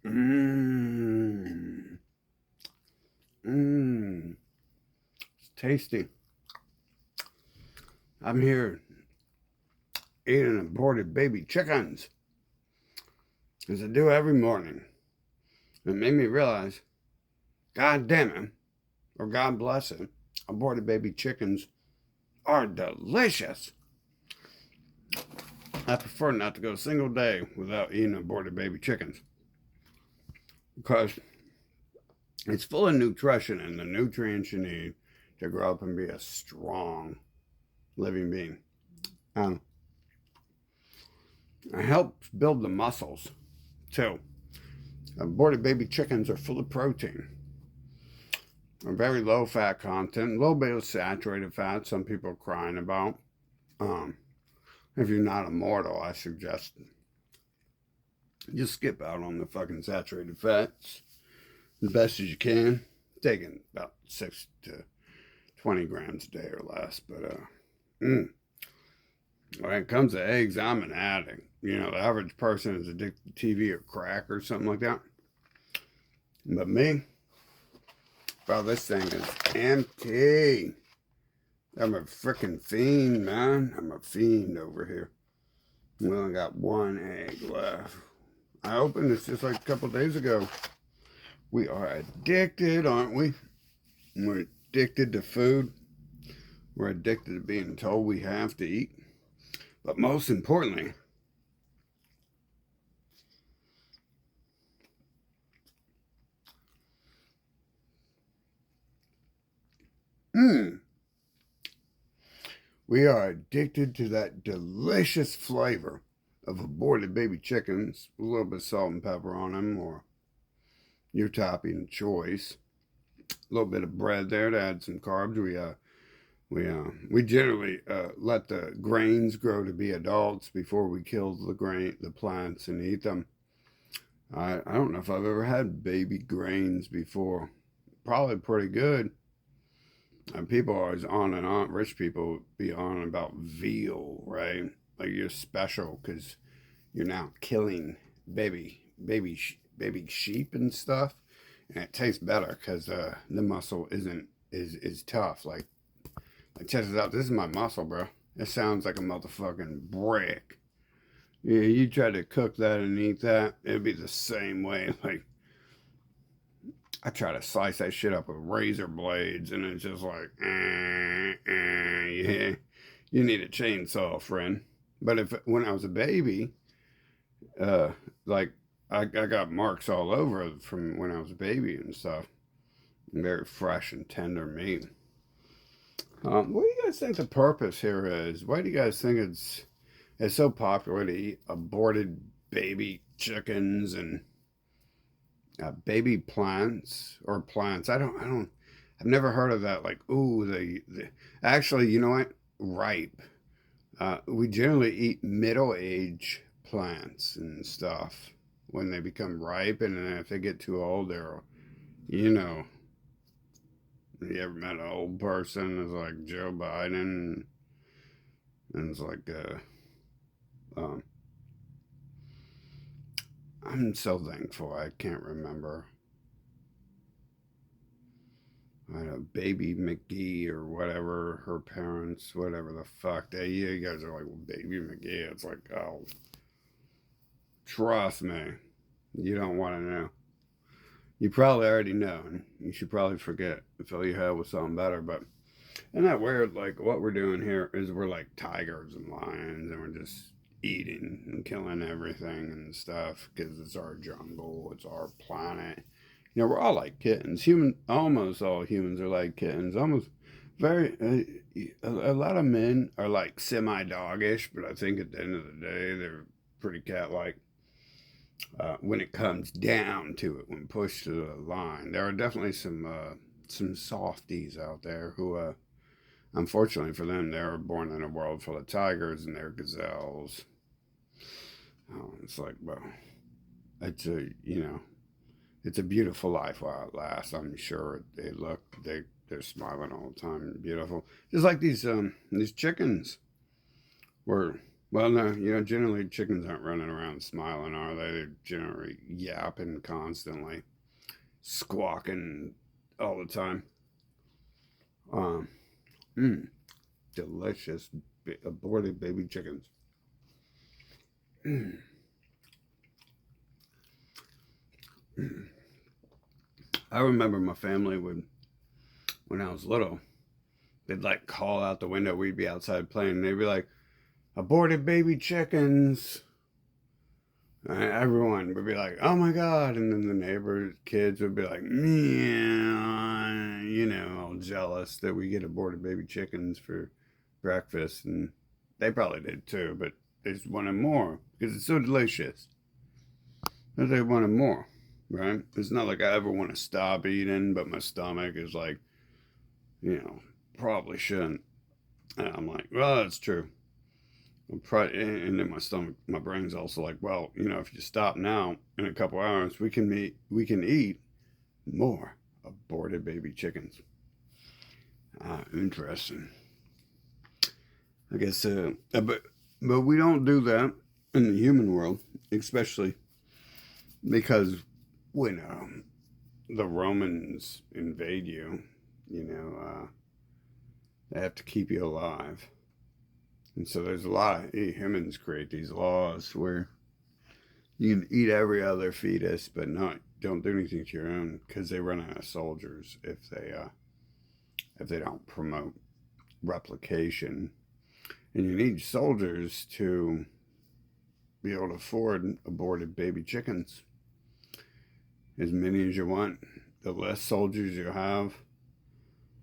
Mmm. Mmm. It's tasty. I'm here eating aborted baby chickens, as I do every morning. It made me realize, God damn it, or God bless it, aborted baby chickens are delicious. I prefer not to go a single day without eating aborted baby chickens because it's full of nutrition and the nutrients you need to grow up and be a strong living being. Um, it helps build the muscles too. Aborted baby chickens are full of protein, a very low fat content, a little bit of saturated fat. Some people are crying about. Um, if you're not immortal, I suggest just skip out on the fucking saturated fats as best as you can. Taking about 6 to 20 grams a day or less. But when it comes to eggs, I'm an addict. You know, the average person is addicted to TV or crack or something like that. But me, bro, this thing is empty. I'm a freaking fiend, man. I'm a fiend over here. We only got one egg left. I opened this just like a couple days ago. We are addicted, aren't we? We're addicted to food. We're addicted to being told we have to eat. But most importantly, we are addicted to that delicious flavor of aborted baby chickens, a little bit of salt and pepper on them, or your topping choice. A little bit of bread there to add some carbs. We generally let the grains grow to be adults before we kill the plants and eat them. I don't know if I've ever had baby grains before. Probably pretty good. And people are always on and on. Rich people be on about veal, right? Like you're special because you're now killing baby sheep and stuff, and it tastes better because the muscle is tough. Like check this out. This is my muscle, bro. It sounds like a motherfucking brick. Yeah, you try to cook that and eat that, it'd be the same way. Like I try to slice that shit up with razor blades, and it's just like, yeah, you need a chainsaw, friend. But if when I was a baby, uh, like I got marks all over from when I was a baby and stuff. Very fresh and tender meat. What do you guys think the purpose here is? Why do you guys think it's so popular to eat aborted baby chickens and baby plants or plants? I've never heard of that. Like, ooh, actually, you know what? Ripe. We generally eat middle age plants and stuff when they become ripe, and then if they get too old, they're, you know, you ever met an old person that's like Joe Biden, and it's like, um, I'm so thankful I can't remember. I don't know, Baby McGee or whatever, her parents, whatever the fuck. You guys are like, well, Baby McGee. It's like, oh, trust me, you don't want to know. You probably already know, and you should probably forget and fill your head with something better. But isn't that weird? Like, what we're doing here is we're like tigers and lions, and we're just eating and killing everything and stuff because it's our jungle, it's our planet. You know, we're all like kittens. Almost all humans are like kittens. Almost very, a lot of men are like semi-doggish, but I think at the end of the day, they're pretty cat-like. When it comes down to it, when pushed to the line, there are definitely some softies out there who, unfortunately for them, they're born in a world full of tigers and they're gazelles. It's like, well, it's a it's a beautiful life while it lasts. I'm sure they're smiling all the time and beautiful, just like these chickens were Well, no, generally chickens aren't running around smiling, are they? They're generally yapping constantly, squawking all the time. Um, mm, delicious aborted baby chickens. Mm, mm. I remember my family would, when I was little, they'd like call out the window. We'd be outside playing, and they'd be like, "Aborted baby chickens." Everyone would be like, "Oh my god!" And then the neighbors' kids would be like, "Meow," all jealous that we get aborted baby chickens for breakfast, and they probably did too, but they just wanted more because it's so delicious. But they wanted more, right? It's not like I ever want to stop eating, but my stomach is like, you know, probably shouldn't. And I'm like, well, that's true. And then my stomach, my brain's also like, well, if you stop now, in a couple hours, we can eat more aborted baby chickens. Interesting. I guess, but we don't do that in the human world, especially because when the Romans invade you, you know, they have to keep you alive. And so there's a lot of humans create these laws where you can eat every other fetus, but not don't do anything to your own because they run out of soldiers if they don't promote replication. And you need soldiers to be able to afford aborted baby chickens, as many as you want. The less soldiers you have,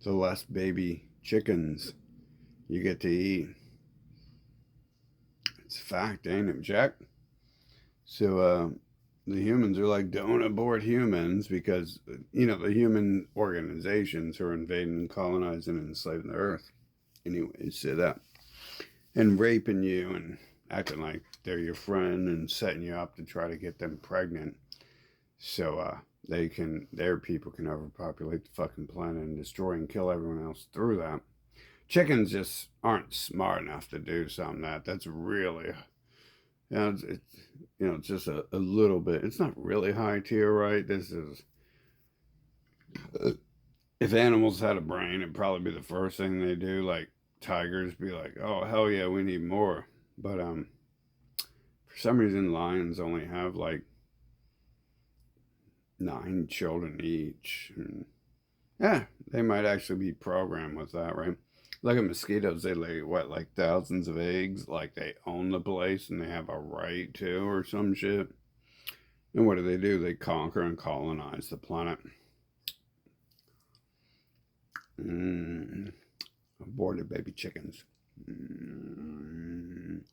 the less baby chickens you get to eat. It's a fact, ain't it, Jack? So the humans are like, don't abort humans because, the human organizations are invading and colonizing and enslaving the earth. Anyways, so that. And raping you and acting like they're your friend and setting you up to try to get them pregnant. So their people can overpopulate the fucking planet and destroy and kill everyone else through that. Chickens just aren't smart enough to do something that's really, it's just a little bit. It's not really high tier, right? This is, if animals had a brain, it'd probably be the first thing they do. Like tigers, be like, oh hell yeah, we need more. But for some reason, lions only have like 9 children each. And yeah, they might actually be programmed with that, right? Look at mosquitoes, they lay what, like thousands of eggs, like they own the place and they have a right to, or some shit. And what do? They conquer and colonize the planet. Mm, aborted baby chickens. Mm.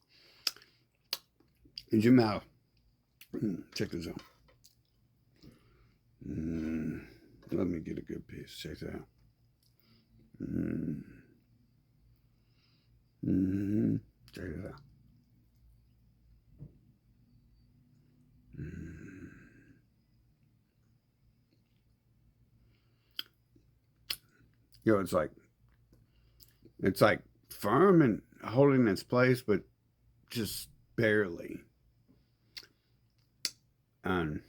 In your mouth. Check this out. Let me get a good piece. Check that out. Check it out. Mm. It's like firm and holding its place, but just barely. And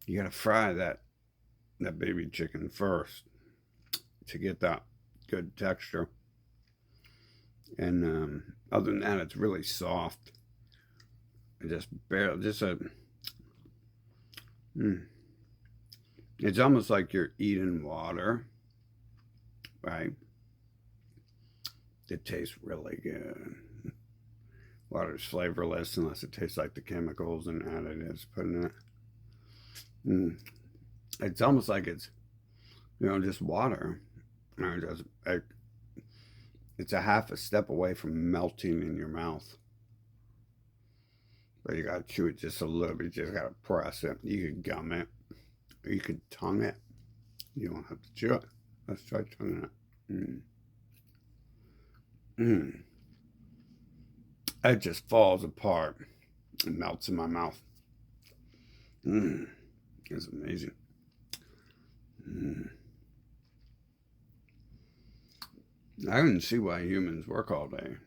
you gotta fry that baby chicken first to get that good texture. And other than that, it's really soft. Just barely, just a. Mm, it's almost like you're eating water, right? It tastes really good. Water's flavorless unless it tastes like the chemicals and additives put in it. Mm. It's almost like it's, just water. It's a half a step away from melting in your mouth. But you gotta chew it just a little bit. You just gotta press it. You could gum it. Or you could tongue it. You don't have to chew it. Let's try tonguing it. Mm. Mm. It just falls apart and melts in my mouth. Mm. It's amazing. Mm. I can see why humans work all day.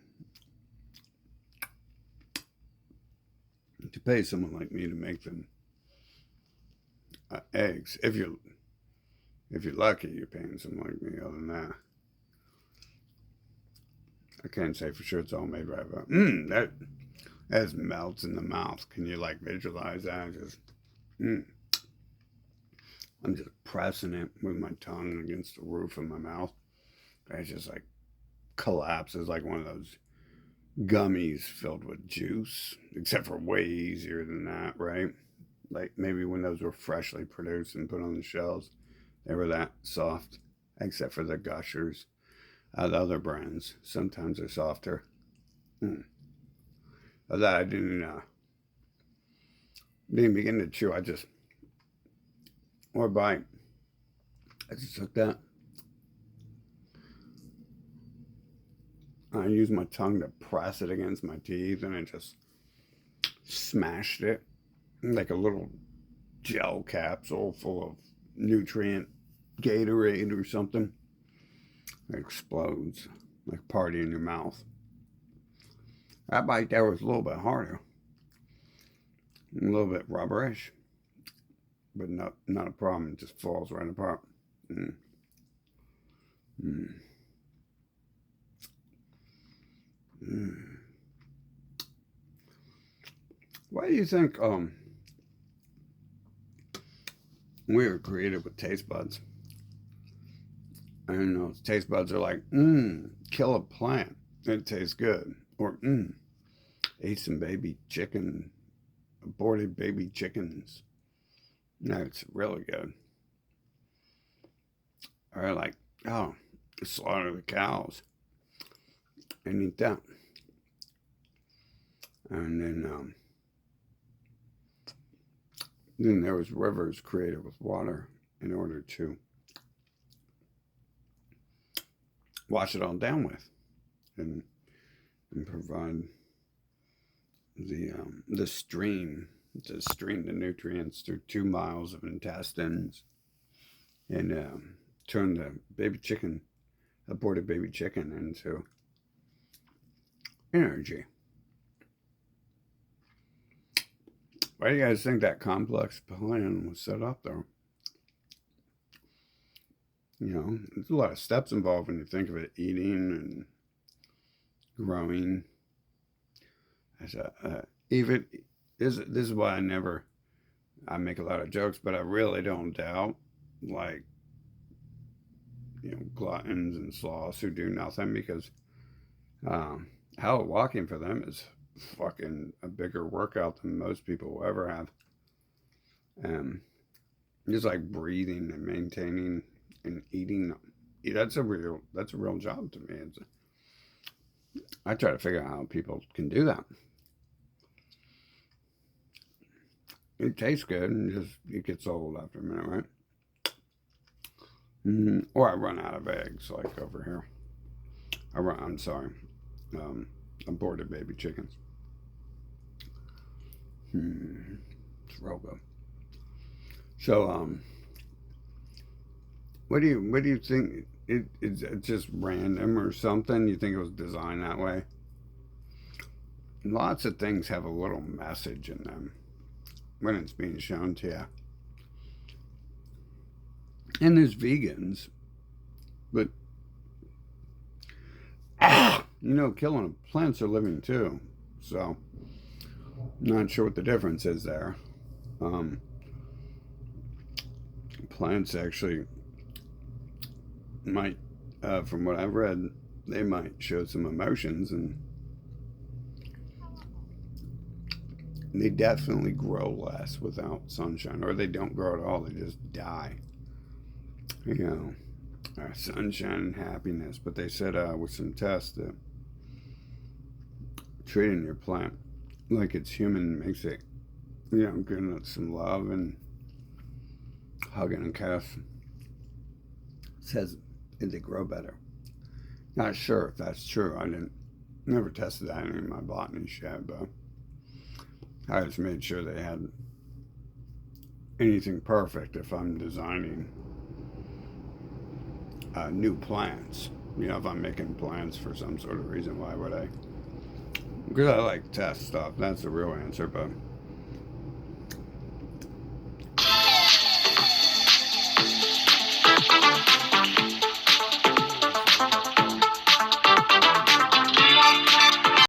to pay someone like me to make them eggs. If you're lucky, you're paying someone like me. Other than that, I can't say for sure it's all made right. But that melts in the mouth. Can you like visualize that? Just I'm just pressing it with my tongue against the roof of my mouth. It just like collapses like one of those gummies filled with juice, except for way easier than that, right? Like maybe when those were freshly produced and put on the shelves, they were that soft, except for the Gushers. The other brands, sometimes they're softer. But that I didn't begin to chew. Or bite. I just took that. I used my tongue to press it against my teeth, and I just smashed it like a little gel capsule full of nutrient Gatorade or something. It explodes like party in your mouth. That bite there was a little bit harder, a little bit rubberish, but not a problem. It just falls right apart. Why do you think we are created with taste buds? I don't know. Taste buds are like, kill a plant. It tastes good. Or, ate some baby chicken, aborted baby chickens. That's really good. Or like, slaughter the cows and eat that. And then there was rivers created with water in order to wash it all down with and provide the stream to stream the nutrients through 2 miles of intestines and turn the aborted baby chicken into energy. Why do you guys think that complex plan was set up though? There's a lot of steps involved when you think of it: eating and growing. Even this is why I make a lot of jokes, but I really don't doubt gluttons and sloths who do nothing, because walking for them is fucking a bigger workout than most people will ever have. Just like breathing and maintaining and eating, that's a real job to me. I try to figure out how people can do that. It tastes good, and it gets old after a minute, right? Or I run out of eggs, like over here. Aborted baby chickens. It's real good. So, what do you think? It's just random or something? You think it was designed that way? Lots of things have a little message in them when it's being shown to you. And there's vegans, but killing plants are living too. So, not sure what the difference is there. Plants actually might, from what I've read, they might show some emotions, and they definitely grow less without sunshine, or they don't grow at all. They just die. Sunshine and happiness. But they said with some tests that treating your plant like it's human makes it, giving it some love and hugging and kiss, says they grow better. Not sure if that's true. I never tested that in my botany shed, but I just made sure they had anything perfect if I'm designing new plants. If I'm making plants for some sort of reason, why would I? Because I like to test stuff. That's the real answer, but